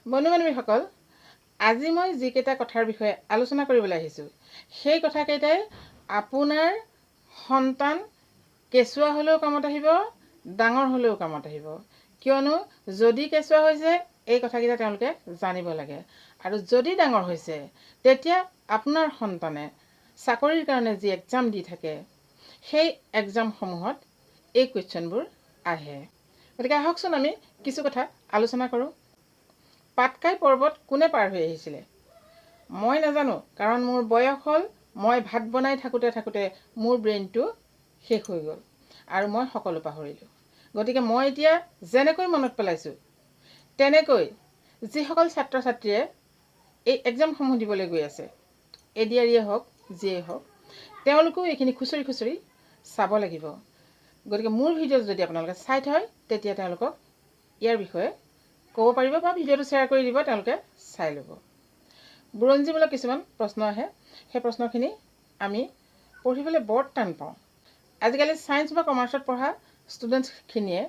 বন্ধু-বান্ধৱীসকল, আজি মই যিকেইটা কথাৰ বিষয়ে আলোচনা কৰিবলৈ আহিছোঁ সেই কথাকেইটাই আপোনাৰ সন্তান কেঁচুৱা হ'লেও কামত আহিব, ডাঙৰ হ'লেও কামত আহিব। কিয়নো যদি কেঁচুৱা হৈছে এই কথাকেইটা তেওঁলোকে জানিব লাগে, আৰু যদি ডাঙৰ হৈছে তেতিয়া আপোনাৰ সন্তানে চাকৰিৰ কাৰণে যি এক্সাম দি থাকে সেই এক্সামসমূহত এই কুৱেশ্যনবোৰ আহে। গতিকে আহকচোন আমি কিছু কথা আলোচনা কৰোঁ। পাটকাই পৰ্বত কোনে পাৰ হৈ আহিছিলে? মই নাজানো, কাৰণ মোৰ বয়স হ'ল, মই ভাত বনাই থাকোঁতে মোৰ ব্ৰেইনটো শেষ হৈ গ'ল আৰু মই সকলো পাহৰিলোঁ। গতিকে মই এতিয়া যেনেকৈ মনত পেলাইছোঁ তেনেকৈ যিসকল ছাত্ৰ ছাত্ৰীয়ে এই এক্সামসমূহ দিবলৈ গৈ আছে, ADRE হওক যিয়েই হওক, তেওঁলোকেও এইখিনি খুচৰি চাব লাগিব। গতিকে মোৰ ভিডিঅ' যদি আপোনালোকে চাই থয় তেতিয়া তেওঁলোকক ইয়াৰ বিষয়ে ক'ব পাৰিব বা ভিডিঅ'টো শ্বেয়াৰ কৰি দিব, তেওঁলোকে চাই ল'ব। বুৰঞ্জীমূলক কিছুমান প্ৰশ্ন আহে, সেই প্ৰশ্নখিনি আমি পঢ়িবলৈ বৰ টান পাওঁ। আজিকালি ছায়েন্স বা কমাৰ্চত পঢ়া ষ্টুডেণ্টছখিনিয়ে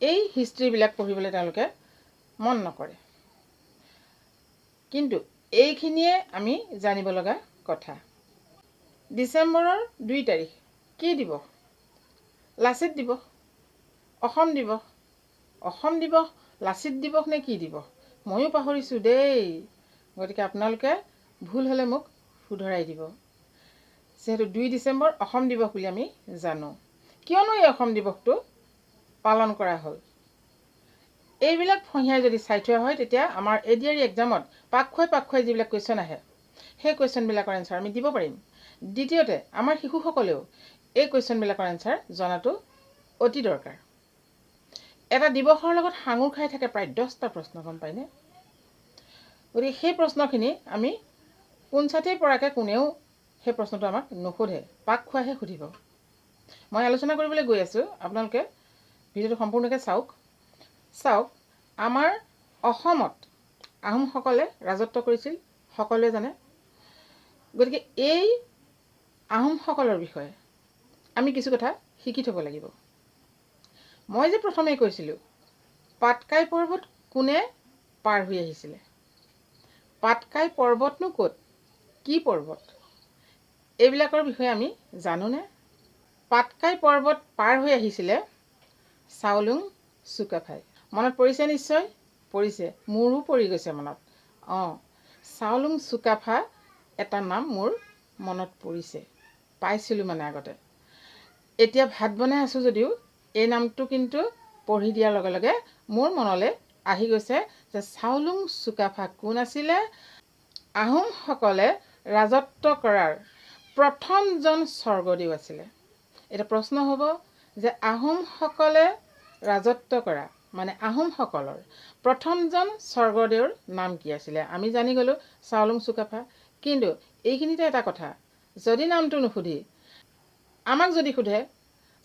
এই হিষ্ট্ৰীবিলাক পঢ়িবলৈ তেওঁলোকে মন নকৰে, কিন্তু এইখিনিয়ে আমি জানিব লগা কথা। ডিচেম্বৰৰ 2 তাৰিখ কি দিৱস? লাচিত দিৱস। অসম দিৱস। অসম দিৱস, লাচিত দিৱস নে কি দিৱস? ময়ো পাহৰিছোঁ দেই। গতিকে আপোনালোকে ভুল হ'লে মোক শুধৰাই দিব। যিহেতু 2 ডিচেম্বৰ অসম দিৱস বুলি আমি জানো। কিয়নো এই অসম দিৱসটো পালন কৰা হ'ল? এইবিলাক ফঁহিয়াই যদি চাই থোৱা হয় তেতিয়া আমাৰ ADRE এক্সামত পাক যিবিলাক কুৱেশ্যন আহে সেই কুৱেশ্যনবিলাকৰ এনচাৰ আমি দিব পাৰিম। দ্বিতীয়তে আমাৰ শিশুসকলেও এই কুৱেশ্যনবিলাকৰ এনচাৰ জনাটো অতি দৰকাৰ। এটা দিৱসৰ লগত সাঙুৰ খাই থাকে প্ৰায় 10টা প্ৰশ্ন, গম পায়নে? গতিকে সেই প্ৰশ্নখিনি আমি পোনছাতেই পৰাকৈ কোনেও সেই প্ৰশ্নটো আমাক নুসুধে, পাক খোৱাহে সুধিব। মই আলোচনা কৰিবলৈ গৈ আছোঁ, আপোনালোকে ভিডিঅ'টো সম্পূৰ্ণকৈ চাওক। আমাৰ অসমত আহোমসকলে ৰাজত্ব কৰিছিল, সকলোৱে জানে। গতিকে এই আহোমসকলৰ বিষয়ে আমি কিছু কথা শিকি থ'ব লাগিব। মই যে প্ৰথমেই কৈছিলোঁ পাটকাই পৰ্বত কোনে পাৰ হৈ আহিছিলে? পাটকাই পৰ্বতনো ক'ত? কি পৰ্বত? এইবিলাকৰ বিষয়ে আমি জানোনে? পাটকাই পৰ্বত পাৰ হৈ আহিছিলে চাওলুং চুকাফাই। মনত পৰিছে নিশ্চয়? পৰিছে, মোৰো পৰি গৈছে মনত। চাওলুং চুকাফা এটা নাম মোৰ মনত পৰিছে, পাইছিলোঁ মানে আগতে। এতিয়া ভাত বনাই আছোঁ যদিও এই নামটো কিন্তু পঢ়ি দিয়াৰ লগে লগে মোৰ মনলৈ আহি গৈছে যে চাওলুং চুকাফা কোন আছিলে? আহোমসকলে ৰাজত্ব কৰাৰ প্ৰথমজন স্বৰ্গদেউ আছিলে। এতিয়া প্ৰশ্ন হ'ব যে আহোমসকলে ৰাজত্ব কৰা মানে আহোমসকলৰ প্ৰথমজন স্বৰ্গদেউৰ নাম কি আছিলে? আমি জানি গ'লোঁ চাওলুং চুকাফা। কিন্তু এইখিনিতে এটা কথা, যদি নামটো নুসুধি আমাক যদি সোধে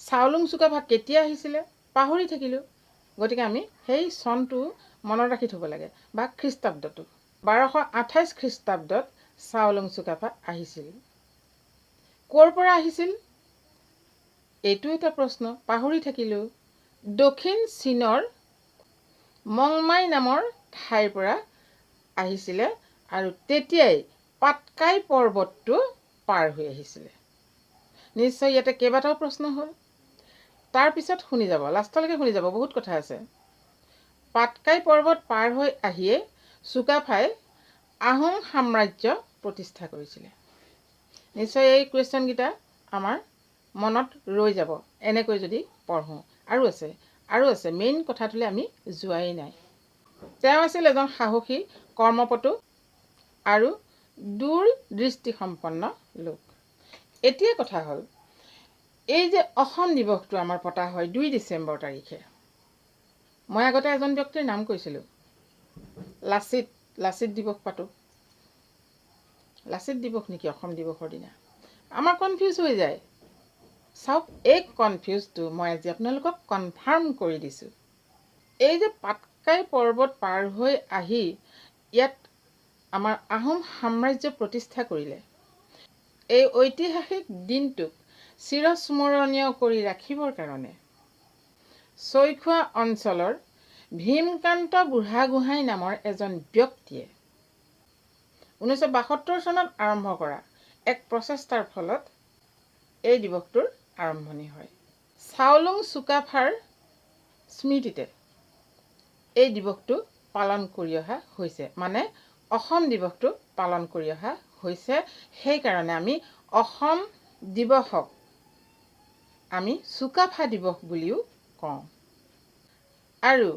চাওলুং চুকাফা কেতিয়া আহিছিলে, পাহৰি থাকিলোঁ। গতিকে আমি সেই চনটো মনত ৰাখি থ'ব লাগে, বা খ্ৰীষ্টাব্দটো। 1228 খ্ৰীষ্টাব্দত চাওলুং চুকাফা আহিছিল। ক'ৰ পৰা আহিছিল? এইটো এটা প্ৰশ্ন, পাহৰি থাকিলোঁ। দক্ষিণ চীনৰ মংমাই নামৰ ঠাইৰ পৰা আহিছিলে আৰু তেতিয়াই পাটকাই পৰ্বতটো পাৰ হৈ আহিছিলে। নিশ্চয় ইয়াতে কেইবাটাও প্ৰশ্ন হ'ল, তাৰপিছত শুনি যাব, লাষ্টলৈকে শুনি যাব, বহুত কথা আছে। পাটকাই পৰ্বত পাৰ হৈ আহিয়ে চুকাফাই আহোম সাম্ৰাজ্য প্ৰতিষ্ঠা কৰিছিলে। নিশ্চয় এই কুৱেশ্যনকেইটা আমাৰ মনত ৰৈ যাব এনেকৈ যদি পঢ়োঁ। আৰু আছে মেইন কথাটোলৈ আমি যোৱাই নাই। তেওঁ আছিল এজন সাহসী, কৰ্মপটু আৰু দূৰদৃষ্টিসম্পন্ন লোক। এতিয়া কথা হ'ল এই যে অসম দিৱসটো আমাৰ পতা হয় 2 ডিচেম্বৰ তাৰিখে, মই আগতে এজন ব্যক্তিৰ নাম কৈছিলোঁ, লাচিত দিৱস পাতোঁ। লাচিত দিৱস নেকি অসম দিৱসৰ দিনা? আমাৰ কনফিউজ হৈ যায়। চাওক, এই কনফিউজটো মই আজি আপোনালোকক কনফাৰ্ম কৰি দিছোঁ। এই যে পাটকাই পৰ্বত পাৰ হৈ আহি ইয়াত আমাৰ আহোম সাম্ৰাজ্য প্ৰতিষ্ঠা কৰিলে, এই ঐতিহাসিক দিনটোক চিৰস্মৰণীয় কৰি ৰাখিবৰ কাৰণে ছৈখোৱা অঞ্চলৰ ভীমকান্ত বুঢ়াগোহাঁই নামৰ এজন ব্যক্তিয়ে 1972 চনত আৰম্ভ কৰা এক প্ৰচেষ্টাৰ ফলত এই দিৱসটোৰ আৰম্ভণি হয়। চাওলুং চুকাফাৰ স্মৃতিতে এই দিৱসটো পালন কৰি অহা হৈছে, মানে অসম দিৱসটো পালন কৰি অহা হৈছে। সেইকাৰণে আমি অসম দিৱসক আমি চুকাফা দিৱস বুলিও কওঁ। আৰু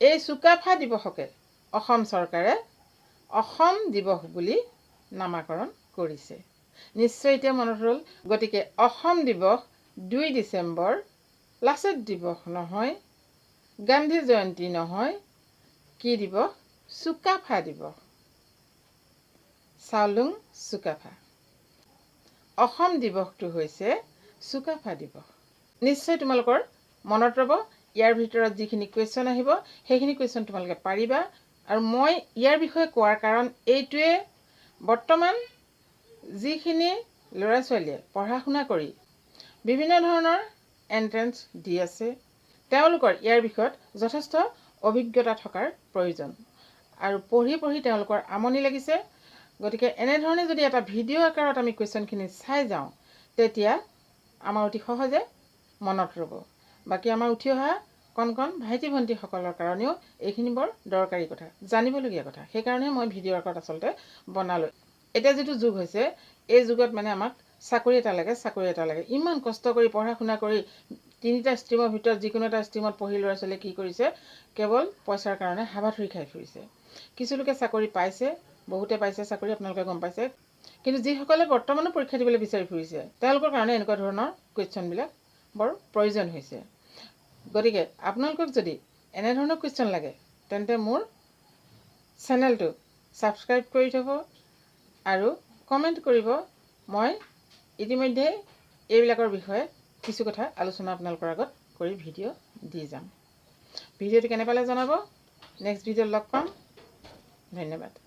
এই চুকাফা দিৱসকে অসম চৰকাৰে অসম দিৱস বুলি নামাকৰণ কৰিছে। নিশ্চয় এতিয়া মনত ৰ'ল। গতিকে অসম দিৱস 2 ডিচেম্বৰ লাচিত দিৱস নহয়, গান্ধী জয়ন্তী নহয়, কি দিৱস? চুকাফা দিৱস। চাওলুং চুকাফা। অসম দিৱসটো হৈছে চুকাফা দিৱস। নিশ্চয় তোমালোকৰ মনত ৰ'ব। ইয়াৰ ভিতৰত যিখিনি কুৱেশ্যন আহিব সেইখিনি কুৱেশ্যন তোমালোকে পাৰিবা। আৰু মই ইয়াৰ বিষয়ে কোৱাৰ কাৰণ এইটোৱে, বৰ্তমান যিখিনি ল'ৰা ছোৱালীয়ে পঢ়া শুনা কৰি বিভিন্ন ধৰণৰ এণ্ট্ৰেঞ্চ দি আছে, তেওঁলোকৰ ইয়াৰ বিষয়ত যথেষ্ট অভিজ্ঞতা থকাৰ প্ৰয়োজন। আৰু পঢ়ি পঢ়ি তেওঁলোকৰ আমনি লাগিছে। গতিকে এনেধৰণে যদি এটা ভিডিঅ' আকাৰত আমি কুৱেশ্যনখিনি চাই যাওঁ, তেতিয়া আমাৰ অতি সহজে মনত ৰ'ব। বাকী আমাৰ উঠি অহা কণ ভাইটি ভণ্টিসকলৰ কাৰণেও এইখিনি বৰ দৰকাৰী কথা, জানিবলগীয়া কথা। সেইকাৰণে মই ভিডিঅ' আকাৰত আচলতে বনালোঁ। এতিয়া যিটো যুগ হৈছে, এই যুগত মানে আমাক চাকৰি এটা লাগে। ইমান কষ্ট কৰি পঢ়া শুনা কৰি 3টা ষ্ট্ৰীমৰ ভিতৰত যিকোনো এটা ষ্ট্ৰীমত পঢ়ি ল'ৰা ছোৱালীয়ে কি কৰিছে, কেৱল পইচাৰ কাৰণে হাবাথুৰি খাই ফুৰিছে। কিছু লোকে চাকৰি পাইছে, বহুতে পাইছে চাকৰি, আপোনালোকে গম পাইছে। কিন্তু যিসকলে বৰ্তমানো পৰীক্ষা দিবলৈ বিচাৰি ফুৰিছে, তেওঁলোকৰ কাৰণে এনেকুৱা ধৰণৰ কুৱেশ্যনবিলাক বৰ প্ৰয়োজন হৈছে। গতিকে আপোনালোকক যদি এনেধৰণৰ কুৱেশ্যন লাগে, তেন্তে মোৰ চেনেলটো ছাবস্ক্ৰাইব কৰি থ'ব আৰু কমেণ্ট কৰিব। মই ইতিমধ্যে এইবিলাকৰ বিষয়ে কিছু কথা আলোচনা আপোনালোকৰ আগত কৰি ভিডিঅ' দি যাম। ভিডিঅ'টো কেনে পালে জনাব। নেক্সট ভিডিঅ'ত লগ পাম। ধন্যবাদ।